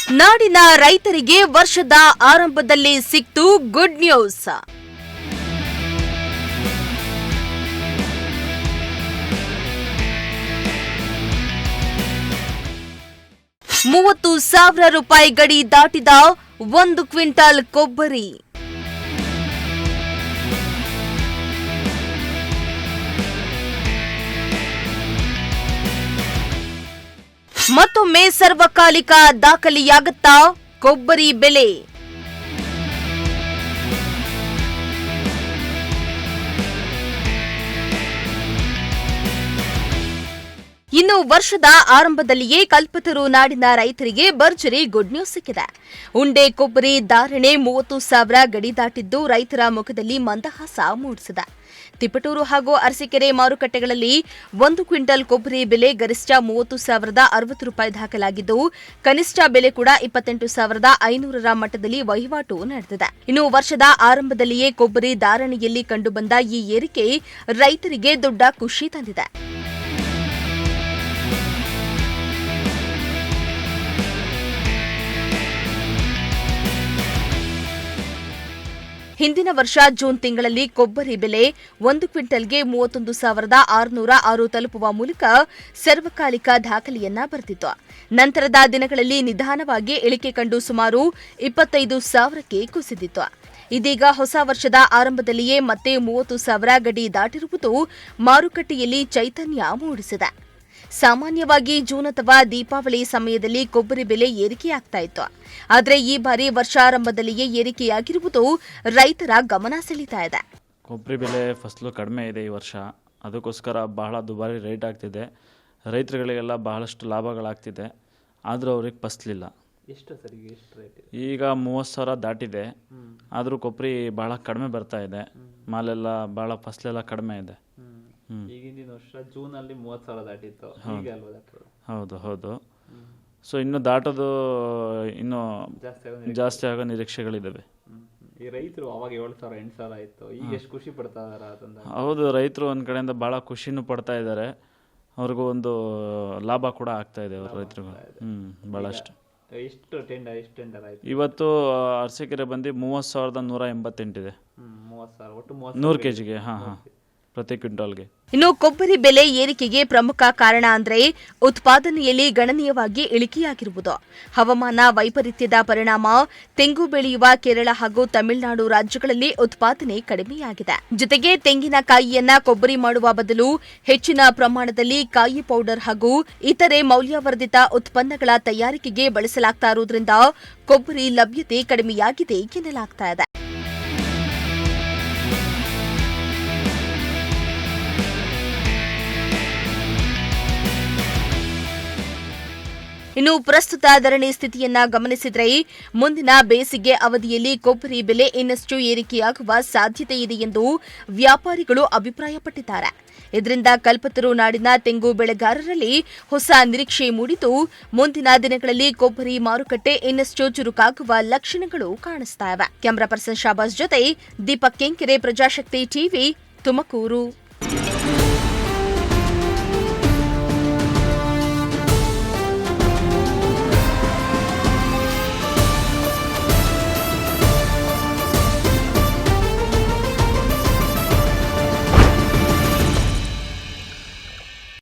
ನಾಡಿನ ರೈತರಿಗೆ ವರ್ಷದ ಆರಂಭದಲ್ಲಿ ಸಿಕ್ತು ಗುಡ್ ನ್ಯೂಸ್. 30,000 ರೂಪಾಯಿ ಗಡಿ ದಾಟಿದ 1 ಕ್ವಿಂಟಾಲ್ ಕೊಬ್ಬರಿ. ಮತ್ತೊಮ್ಮೆ ಸರ್ವಕಾಲಿಕ ದಾಖಲೆಯಾಗುತ್ತಾ ಕೊಬ್ಬರಿ ಬೆಲೆ. ಇನ್ನು ವರ್ಷದ ಆರಂಭದಲ್ಲಿಯೇ ಕಲ್ಪತರು ನಾಡಿನ ರೈತರಿಗೆ ಭರ್ಜರಿ ಗುಡ್ ನ್ಯೂಸ್ ಸಿಕ್ಕಿದೆ. ಉಂಡೆ ಕೊಬ್ಬರಿ ಧಾರಣೆ 30,000 ಗಡಿ ದಾಟಿದ್ದು ರೈತರ ಮುಖದಲ್ಲಿ ಮಂದಹಾಸ ಮೂಡಿಸಿದೆ. ತಿಪಟೂರು ಹಾಗೂ ಅರಸೀಕೆರೆ ಮಾರುಕಟ್ಟೆಗಳಲ್ಲಿ 1 ಕ್ವಿಂಟಲ್ ಕೊಬ್ಬರಿ ಬೆಲೆ ಗರಿಷ್ಠ 30,060 ರೂಪಾಯಿ ದಾಖಲಾಗಿದ್ದು ಕನಿಷ್ಠ ಬೆಲೆ ಕೂಡ 28,500ರ ಮಟ್ಟದಲ್ಲಿ ವಹಿವಾಟು ನಡೆದಿದೆ. ಇನ್ನು ವರ್ಷದ ಆರಂಭದಲ್ಲಿಯೇ ಕೊಬ್ಬರಿ ಧಾರಣೆಯಲ್ಲಿ ಕಂಡುಬಂದ ಈ ಏರಿಕೆ ರೈತರಿಗೆ ದೊಡ್ಡ ಖುಷಿ ತಂದಿದೆ. ಹಿಂದಿನ ವರ್ಷ ಜೂನ್ ತಿಂಗಳಲ್ಲಿ ಕೊಬ್ಬರಿ ಬೆಲೆ 1 ಕ್ವಿಂಟಲ್ಗೆ 31,606 ತಲುಪುವ ಮೂಲಕ ಸರ್ವಕಾಲಿಕ ದಾಖಲೆಯನ್ನ ಬರೆದಿತ್ತು. ನಂತರದ ದಿನಗಳಲ್ಲಿ ನಿಧಾನವಾಗಿ ಇಳಿಕೆ ಕಂಡು ಸುಮಾರು 25,000ಕ್ಕೆ ಕುಸಿದಿತ್ತು. ಇದೀಗ ಹೊಸ ವರ್ಷದ ಆರಂಭದಲ್ಲಿಯೇ ಮತ್ತೆ 30,000 ಗಡಿ ದಾಟಿರುವುದು ಮಾರುಕಟ್ಟೆಯಲ್ಲಿ ಚೈತನ್ಯ ಮೂಡಿಸಿದೆ. ಸಾಮಾನ್ಯವಾಗಿ ಜೂನ್ ಅಥವಾ ದೀಪಾವಳಿ ಸಮಯದಲ್ಲಿ ಕೊಬ್ಬರಿ ಬೆಲೆ ಏರಿಕೆಯಾಗ್ತಾ ಇತ್ತು. ಆದರೆ ಈ ಬಾರಿ ವರ್ಷಾರಂಭದಲ್ಲಿಯೇ ಏರಿಕೆಯಾಗಿರುವುದು ರೈತರ ಗಮನ ಸೆಳೀತಾ ಇದೆ. ಕೊಬ್ಬರಿ ಬೆಲೆ ಫಸಲು ಕಡಿಮೆ ಇದೆ ಈ ವರ್ಷ, ಅದಕ್ಕೋಸ್ಕರ ಬಹಳ ದುಬಾರಿ ರೇಟ್ ಆಗ್ತಿದೆ. ರೈತರುಗಳಿಗೆಲ್ಲ ಬಹಳಷ್ಟು ಲಾಭಗಳಾಗ್ತಿದೆ, ಆದರೂ ಅವ್ರಿಗೆ ಫಸಲಿಲ್ಲ. ಈಗ 30,000 ದಾಟಿದೆ, ಆದರೂ ಕೊಬ್ಬರಿ ಬಹಳ ಕಡಿಮೆ ಬರ್ತಾ ಇದೆ. ಮಾಲೆಲ್ಲ ಬಹಳ ಫಸಲೆಲ್ಲ ಕಡಿಮೆ ಇದೆ. ಈಗಿನ ವರ್ಷ ಜೂನ್ ಅಲ್ಲಿ 30,000 ದಾಟಿತ್ತು. ಹೌದು. ಸೊ ಇನ್ನು ದಾಟೋದು ಇನ್ನು ಜಾಸ್ತಿ ಆಗೋ ನಿರೀಕ್ಷೆಗಳಿದ್ದಾವೆ. ಈ ರೈತರು ಅವಾಗ 7,000 8,000 ಆಯ್ತು, ಈಗ ಎಷ್ಟು ಖುಷಿ ಪಡ್ತಾ ಇದಾರೆ? ಹೌದು, ರೈತರು ಒಂದ್ ಕಡೆಯಿಂದ ಬಹಳ ಖುಷಿನೂ ಪಡ್ತಾ ಇದ್ದಾರೆ. ಅವ್ರಿಗೂ ಒಂದು ಲಾಭ ಕೂಡ ಆಗ್ತಾ ಇದೆ ಅವ್ರ ರೈತರಿಗೂ. ಬಹಳಷ್ಟು. ಎಷ್ಟು ಟೆಂಡರ್ ಆಯ್ತು ಇವತ್ತು? ಅರಸೀಕೆರೆ ಬಂದು 30,188 ಇದೆ. 30,000 ಒಟ್ಟು 100 kgಗೆ. ಪ್ರತಿ ಕ್ವಿಂಟಾಲ್ಗೆ. ಇನ್ನು ಕೊಬ್ಬರಿ ಬೆಲೆ ಏರಿಕೆಗೆ ಪ್ರಮುಖ ಕಾರಣ ಅಂದರೆ ಉತ್ಪಾದನೆಯಲ್ಲಿ ಗಣನೀಯವಾಗಿ ಇಳಿಕೆಯಾಗಿರುವುದು. ಹವಾಮಾನ ವೈಪರೀತ್ಯದ ಪರಿಣಾಮ ತೆಂಗು ಬೆಳೆಯುವ ಕೇರಳ ಹಾಗೂ ತಮಿಳುನಾಡು ರಾಜ್ಯಗಳಲ್ಲಿ ಉತ್ಪಾದನೆ ಕಡಿಮೆಯಾಗಿದೆ. ಜೊತೆಗೆ ತೆಂಗಿನಕಾಯಿಯನ್ನ ಕೊಬ್ಬರಿ ಮಾಡುವ ಬದಲು ಹೆಚ್ಚಿನ ಪ್ರಮಾಣದಲ್ಲಿ ಕಾಯಿ ಪೌಡರ್ ಹಾಗೂ ಇತರೆ ಮೌಲ್ಯವರ್ಧಿತ ಉತ್ಪನ್ನಗಳ ತಯಾರಿಕೆಗೆ ಬಳಸಲಾಗ್ತಾ ಇರುವುದರಿಂದ ಕೊಬ್ಬರಿ ಲಭ್ಯತೆ ಕಡಿಮೆಯಾಗಿದೆ ಎನ್ನಲಾಗ್ತಾ ಇದೆ. ಇನ್ನು ಪ್ರಸ್ತುತ ಧರಣಿ ಸ್ಥಿತಿಯನ್ನ ಗಮನಿಸಿದರೆ ಮುಂದಿನ ಬೇಸಿಗೆ ಅವಧಿಯಲ್ಲಿ ಕೊಬ್ಬರಿ ಬೆಲೆ ಇನ್ನಷ್ಟು ಏರಿಕೆಯಾಗುವ ಸಾಧ್ಯತೆ ಇದೆ ಎಂದು ವ್ಯಾಪಾರಿಗಳು ಅಭಿಪ್ರಾಯಪಟ್ಟಿದ್ದಾರೆ. ಇದರಿಂದ ಕಲ್ಪತರು ನಾಡಿನ ತೆಂಗು ಬೆಳೆಗಾರರಲ್ಲಿ ಹೊಸ ನಿರೀಕ್ಷೆ ಮೂಡಿದ್ದು ಮುಂದಿನ ದಿನಗಳಲ್ಲಿ ಕೊಬ್ಬರಿ ಮಾರುಕಟ್ಟೆ ಇನ್ನಷ್ಟು ಚುರುಕಾಗುವ ಲಕ್ಷಣಗಳು ಕಾಣಿಸ್ತಾ ಇವೆ. ಕ್ಯಾಮರಾ ಪರ್ಸನ್ ಶಾಬಾಸ್ ಜೊತೆ ದೀಪಕ್ ಕೆಂಕೆರೆ, ಪ್ರಜಾಶಕ್ತಿ ಟಿವಿ, ತುಮಕೂರು.